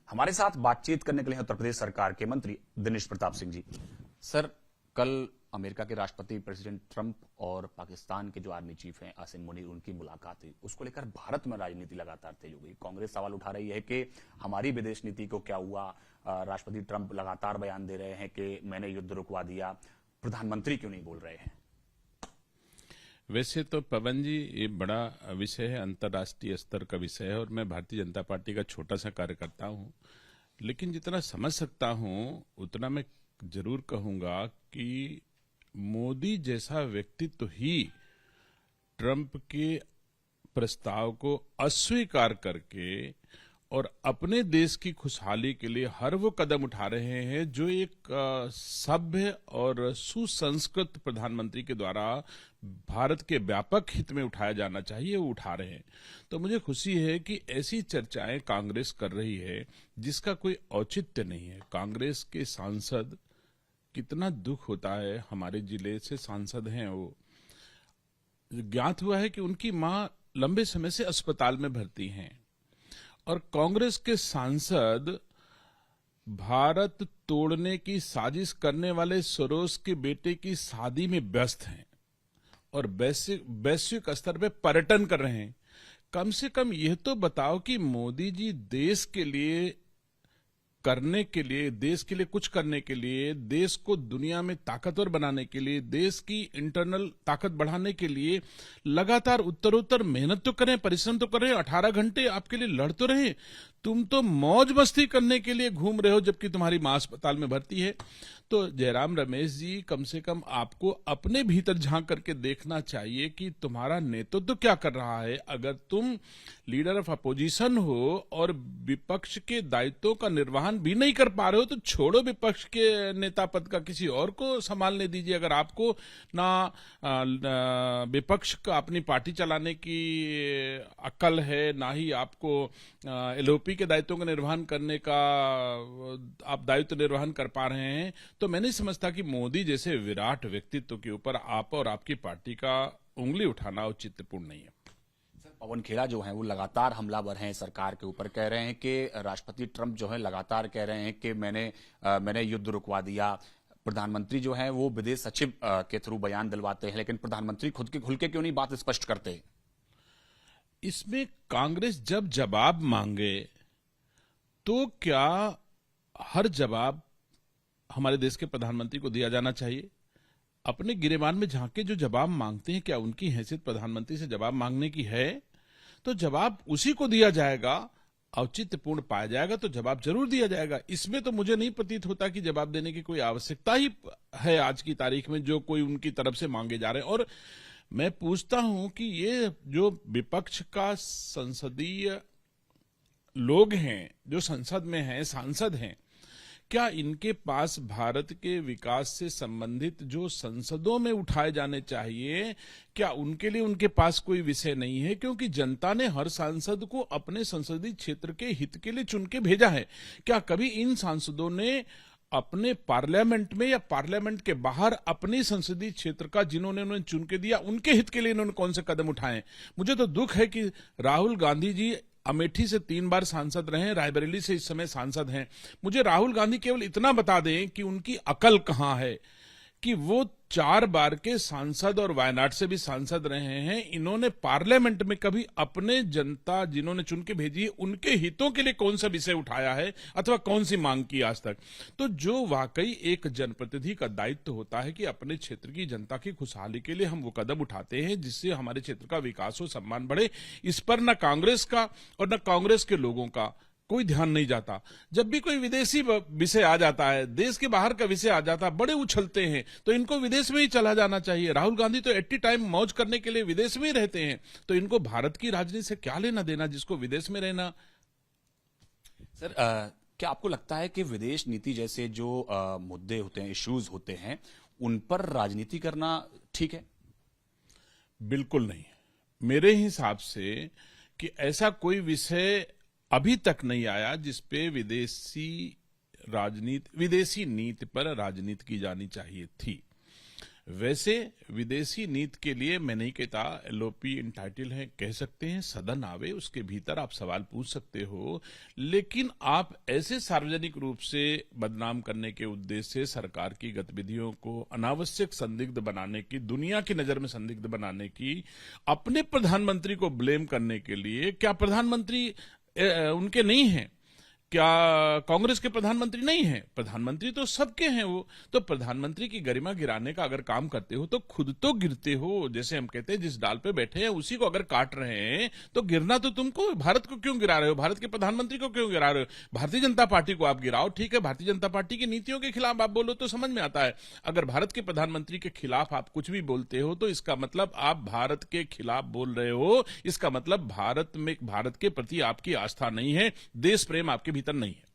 हमारे साथ बातचीत करने के लिए उत्तर प्रदेश सरकार के मंत्री दिनेश प्रताप सिंह जी। सर, कल अमेरिका के राष्ट्रपति प्रेसिडेंट ट्रंप और पाकिस्तान के जो आर्मी चीफ हैं आसिम मुनीर, उनकी मुलाकात हुई। उसको लेकर भारत में राजनीति लगातार तेज हो गई। कांग्रेस सवाल उठा रही है कि हमारी विदेश नीति को क्या हुआ। राष्ट्रपति ट्रंप लगातार बयान दे रहे हैं कि मैंने युद्ध रुकवा दिया, प्रधानमंत्री क्यों नहीं बोल रहे हैं? वैसे तो पवन जी, ये बड़ा विषय है, अंतर्राष्ट्रीय स्तर का विषय है और मैं भारतीय जनता पार्टी का छोटा सा कार्यकर्ता हूं, लेकिन जितना समझ सकता हूं उतना मैं जरूर कहूंगा कि मोदी जैसा व्यक्तित्व ही ट्रंप के प्रस्ताव को अस्वीकार करके और अपने देश की खुशहाली के लिए हर वो कदम उठा रहे हैं जो एक सभ्य और सुसंस्कृत प्रधानमंत्री के द्वारा भारत के व्यापक हित में उठाया जाना चाहिए, वो उठा रहे हैं। तो मुझे खुशी है कि ऐसी चर्चाएं कांग्रेस कर रही है जिसका कोई औचित्य नहीं है। कांग्रेस के सांसद, कितना दुख होता है, हमारे जिले से सांसद हैं, वो ज्ञात हुआ है कि उनकी मां लंबे समय से अस्पताल में भर्ती हैं और कांग्रेस के सांसद भारत तोड़ने की साजिश करने वाले सोरोस के बेटे की शादी में व्यस्त हैं और वैश्विक स्तर पे पर्यटन कर रहे हैं। कम से कम यह तो बताओ कि मोदी जी देश के लिए कुछ करने के लिए, देश को दुनिया में ताकतवर बनाने के लिए, देश की इंटरनल ताकत बढ़ाने के लिए लगातार उत्तरोत्तर मेहनत तो करें, परिश्रम तो करें, 18 घंटे आपके लिए लड़ तो रहे। तुम तो मौज मस्ती करने के लिए घूम रहे हो जबकि तुम्हारी मां अस्पताल में भर्ती है। तो जयराम रमेश जी, कम से कम आपको अपने भीतर झांक करके देखना चाहिए कि तुम्हारा नेतृत्व तो क्या कर रहा है। अगर तुम लीडर ऑफ अपोजिशन हो और विपक्ष के दायित्वों का निर्वहन भी नहीं कर पा रहे हो तो छोड़ो विपक्ष के नेता पद का, किसी और को संभालने दीजिए। अगर आपको ना विपक्ष का अपनी पार्टी चलाने की अक्ल है, ना ही आपको एलओपी के दायित्वों का निर्वहन करने का आप दायित्व निर्वहन कर पा रहे हैं, तो मैं नहीं समझता कि मोदी जैसे विराट व्यक्तित्व के ऊपर आप और आपकी पार्टी का उंगली उठाना औचित्यपूर्ण नहीं है। पवन खेड़ा जो है वो लगातार हमलावर हैं सरकार के ऊपर, कह रहे हैं कि राष्ट्रपति ट्रंप जो है लगातार कह रहे हैं कि मैंने युद्ध रुकवा दिया। प्रधानमंत्री जो है वो विदेश सचिव के थ्रू बयान दिलवाते हैं, लेकिन प्रधानमंत्री खुल के क्यों नहीं बात स्पष्ट करते? इसमें कांग्रेस जब जवाब मांगे तो क्या हर जवाब हमारे देश के प्रधानमंत्री को दिया जाना चाहिए? अपने गिरेबान में झांक के जो जवाब मांगते हैं, क्या उनकी हैसियत प्रधानमंत्री से जवाब मांगने की है? तो जवाब उसी को दिया जाएगा, औचित्यपूर्ण पाया जाएगा तो जवाब जरूर दिया जाएगा। इसमें तो मुझे नहीं प्रतीत होता कि जवाब देने की कोई आवश्यकता ही है आज की तारीख में, जो कोई उनकी तरफ से मांगे जा रहे हैं। और मैं पूछता हूं कि ये जो विपक्ष का संसदीय लोग हैं, जो संसद में हैं, सांसद हैं, क्या इनके पास भारत के विकास से संबंधित जो संसदों में उठाए जाने चाहिए, क्या उनके लिए उनके पास कोई विषय नहीं है? क्योंकि जनता ने हर सांसद को अपने संसदीय क्षेत्र के हित के लिए चुन के भेजा है। क्या कभी इन सांसदों ने अपने पार्लियामेंट में या पार्लियामेंट के बाहर अपने संसदीय क्षेत्र का, जिन्होंने उन्हें चुन के दिया, उनके हित के लिए इन्होंने कौन से कदम उठाए? मुझे तो दुख है कि राहुल गांधी जी अमेठी से 3 बार सांसद रहे, रायबरेली से इस समय सांसद हैं। मुझे राहुल गांधी केवल इतना बता दें कि उनकी अकल कहां है कि वो 4 बार के सांसद और वायनाड से भी सांसद रहे हैं। इन्होंने पार्लियामेंट में कभी अपने जनता जिन्होंने चुन के भेजी है उनके हितों के लिए कौन सा विषय उठाया है अथवा कौन सी मांग की आज तक? तो जो वाकई एक जनप्रतिनिधि का दायित्व होता है कि अपने क्षेत्र की जनता की खुशहाली के लिए हम वो कदम उठाते हैं जिससे हमारे क्षेत्र का विकास हो, सम्मान बढ़े, इस पर न कांग्रेस का और न कांग्रेस के लोगों का कोई ध्यान नहीं जाता। जब भी कोई विदेशी विषय आ जाता है, देश के बाहर का विषय आ जाता है, बड़े उछलते हैं, तो इनको विदेश में ही चला जाना चाहिए। राहुल गांधी तो एट टाइम मौज करने के लिए विदेश में ही रहते हैं, तो इनको भारत की राजनीति से क्या लेना देना जिसको विदेश में रहना। सर, क्या आपको लगता है कि विदेश नीति जैसे जो मुद्दे होते हैं, इश्यूज होते हैं, उन पर राजनीति करना ठीक है? बिल्कुल नहीं। मेरे हिसाब से कि ऐसा कोई विषय अभी तक नहीं आया जिसपे विदेशी नीति पर राजनीति की जानी चाहिए थी। वैसे विदेशी नीति के लिए मैं नहीं कहता एलओपी इंटाइटल है, कह सकते हैं, सदन आवे उसके भीतर आप सवाल पूछ सकते हो, लेकिन आप ऐसे सार्वजनिक रूप से बदनाम करने के उद्देश्य से सरकार की गतिविधियों को अनावश्यक संदिग्ध बनाने की, दुनिया की नजर में संदिग्ध बनाने की, अपने प्रधानमंत्री को ब्लेम करने के लिए, क्या प्रधानमंत्री उनके नहीं है? क्या कांग्रेस के प्रधानमंत्री नहीं है? प्रधानमंत्री तो सबके हैं वो। तो प्रधानमंत्री की गरिमा गिराने का अगर काम करते हो तो खुद तो गिरते हो। जैसे हम कहते हैं जिस डाल पे बैठे हैं उसी को अगर काट रहे हैं तो गिरना तो तुमको। भारत को क्यों गिरा रहे हो? भारत के प्रधानमंत्री को क्यों गिरा रहे हो? भारतीय जनता पार्टी को आप गिराओ, ठीक है, भारतीय जनता पार्टी की नीतियों के खिलाफ आप बोलो तो समझ में आता है। अगर भारत के प्रधानमंत्री के खिलाफ आप कुछ भी बोलते हो तो इसका मतलब आप भारत के खिलाफ बोल रहे हो। इसका मतलब भारत के प्रति आपकी आस्था नहीं है, देश प्रेम आपके भीतर नहीं है।